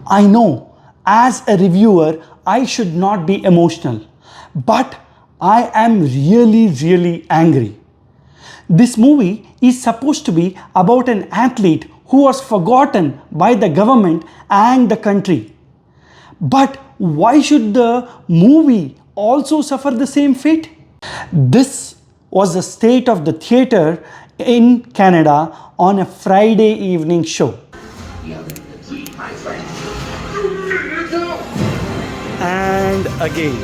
I know, as a reviewer, I should not be emotional, but I am really angry. This movie is supposed to be about an athlete who was forgotten by the government and the country. But why should the movie also suffer the same fate? This was the state of the theatre in Canada on a Friday evening show. And again,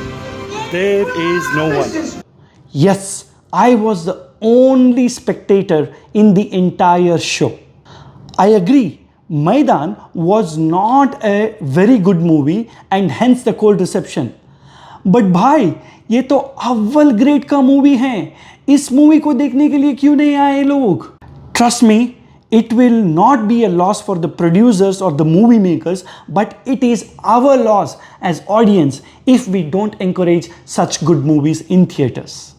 there is no one. Yes, I was the only spectator in the entire show. I agree, Maidan was not a very good movie and hence the cold reception. But भाई, ये तो अव्वल grade का movie है. इस movie को देखने के लिए क्यों नहीं आए लोग? Trust me, it will not be a loss for the producers or the movie makers, but it is our loss as audience if we don't encourage such good movies in theaters.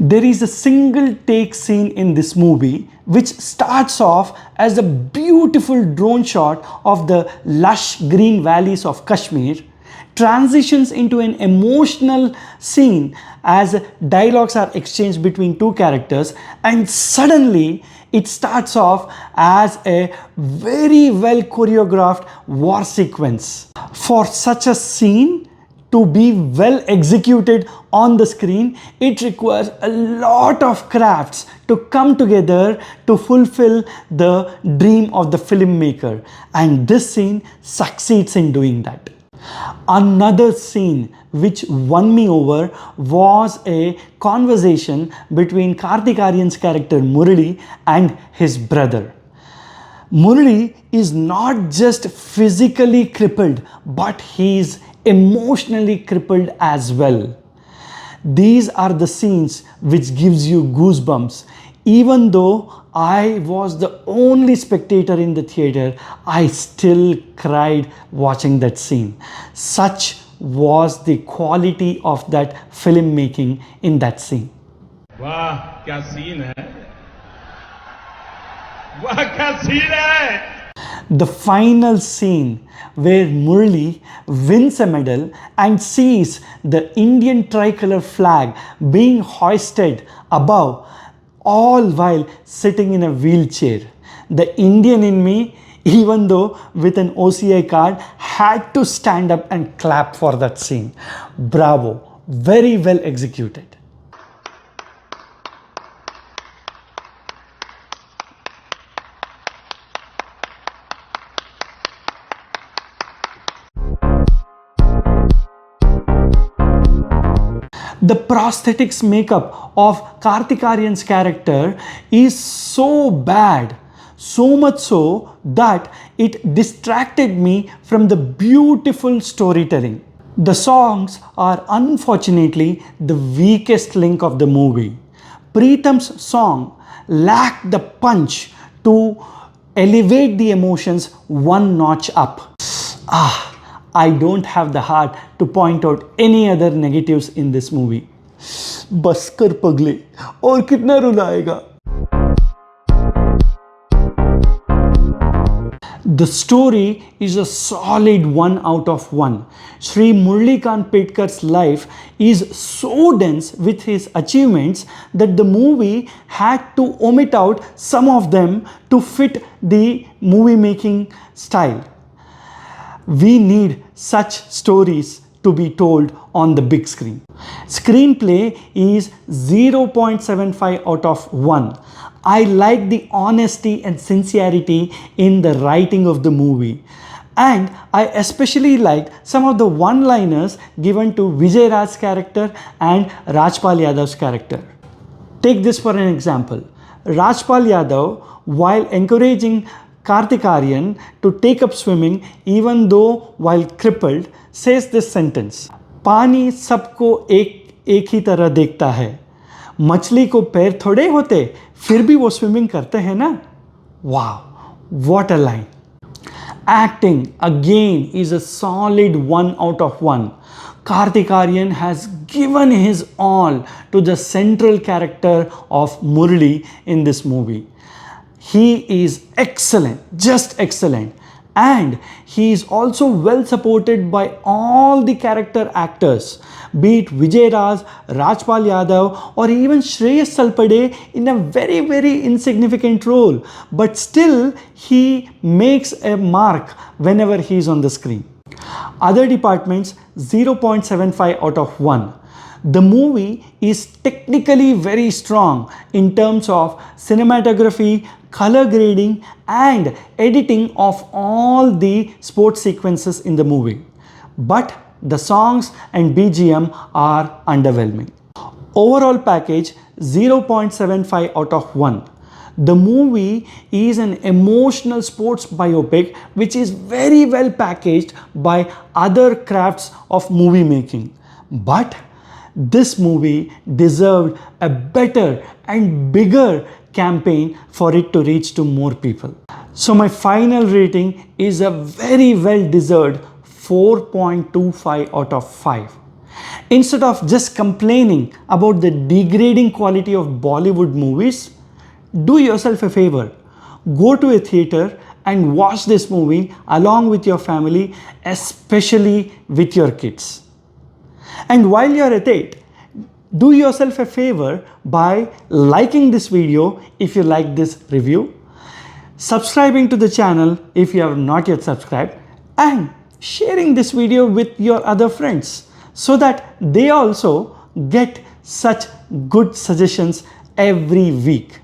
There is a single take scene in this movie which starts off as a beautiful drone shot of the lush green valleys of Kashmir, transitions into an emotional scene as dialogues are exchanged between two characters, and suddenly it starts off as a very well choreographed war sequence. For such a scene to be well executed on the screen, it requires a lot of crafts to come together to fulfill the dream of the filmmaker, and this scene succeeds in doing that. Another scene which won me over was a conversation between Kartik Aaryan's character Murali and his brother. Murali is not just physically crippled, but he is emotionally crippled as well. These are the scenes which gives you goosebumps. Even though I was the only spectator in the theater, I still cried watching that scene. Such was the quality of that filmmaking in that scene. वाह क्या scene है वाह क्या scene है The final scene where Murali wins a medal and sees the Indian tricolor flag being hoisted above, all while sitting in a wheelchair. The Indian in me, even though with an OCI card, had to stand up and clap for that scene. Bravo, very well executed. The prosthetics makeup of Kartik Aaryan's character is so bad, so much so that it distracted me from the beautiful storytelling. The songs are unfortunately the weakest link of the movie. Preetham's song lacked the punch to elevate the emotions one notch up. I don't have the heart to point out any other negatives in this movie. बस कर पगले और कितना रुलाएगा. The story is a solid 1 out of 1. Sri Murlikant Petkar's life is so dense with his achievements that the movie had to omit out some of them to fit the movie making style. We need such stories to be told on the big screen. Screenplay is 0.75 out of 1. I like the honesty and sincerity in the writing of the movie. And I especially liked some of the one-liners given to Vijay Raj's character and Rajpal Yadav's character. Take this for an example. Rajpal Yadav, while encouraging Kartik Aaryan to take up swimming even though while crippled, says this sentence: पानी सबको एक ही तरह देखता है, मछली को पैर थोड़े होते, फिर भी वो स्विमिंग करते हैं ना. Wow, what a line. Acting again is a solid 1 out of 1. Kartik Aaryan has given his all to the central character of Murli in this movie. He is excellent, just excellent. And he is also well supported by all the character actors, be it Vijay Raj, Rajpal Yadav, or even Shreyas Salpade in a very insignificant role. But still, he makes a mark whenever he is on the screen. Other departments, 0.75 out of 1. The movie is technically very strong in terms of cinematography, color grading and editing of all the sports sequences in the movie. But the songs and BGM are underwhelming. Overall package 0.75 out of 1. The movie is an emotional sports biopic which is very well packaged by other crafts of movie making. But this movie deserved a better and bigger campaign for it to reach to more people. So my final rating is a very well deserved 4.25 out of 5. Instead of just complaining about the degrading quality of Bollywood movies, do yourself a favor. Go to a theater and watch this movie along with your family, especially with your kids. And while you're at it, do yourself a favor by liking this video if you like this review, subscribing to the channel if you have not yet subscribed, and sharing this video with your other friends so that they also get such good suggestions every week.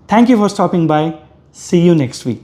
Thank you for stopping by. See you next week.